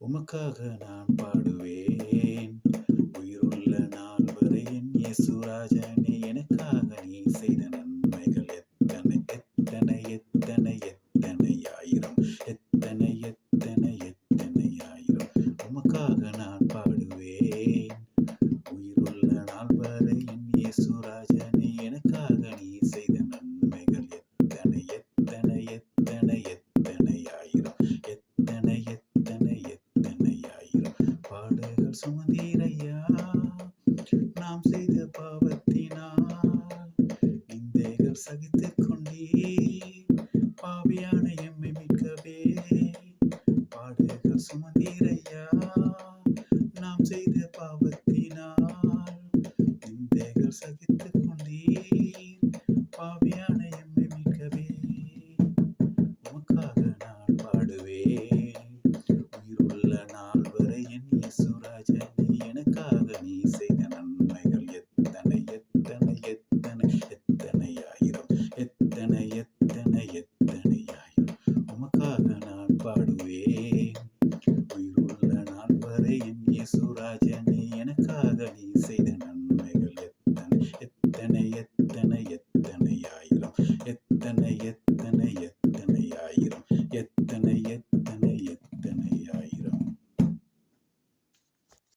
உமக்காக நான் பாடுவேன். உயிருள்ள நாள் வரை என் இயேசுராஜனே, எனக்காக நீ செய்த நன்மைகள் எத்தனை எத்தனை எத்தனை எத்தனை ஆயிரம், எத்தனை எத்தனை எத்தனை ஆயிரம். உமக்காக நான் பாடுவேன். உயிருள்ள நாள் வரை என் இயேசுராஜனே, எனக்காக நீ செய்த நன்மைகள் எத்தனை எத்தனை எத்தனை எத்தனை ஆயிரம், எத்தனை எத்தனை எத்தனை ஆயிரம். பாடுகள் சுமந்தீரையா நாம் செய்த பாவத்தினால், நிந்தைகள் சகித்துக் கொண்டீர் பாவியான எம்மை மீட்கவே. பாடுகள் சுமந்தீரையா நாம் செய்த பாவத்தினால், நிந்தைகள் சகித்துக் கொண்டீர் பாவியான எம்மை மீட்கவே. உமக்காக நான் பாடுவேன். உயிருள்ள நாள் வரை என் இயேசுராஜனே, எனக்காக நீ செய்த நன்மைகள் எத்தனை எத்தனை எத்தனை எத்தனை ஆயிரம், எத்தனை எத்தனை எத்தனை ஆயிரம். உமக்காக நான் பாடுவேன். உயிருள்ள நாள் வரை என் இயேசுராஜனே, எனக்காக நீ செய்த நன்மைகள் எத்தனை எத்தனை எத்தனை எத்தனை ஆயிரம், எத்தனை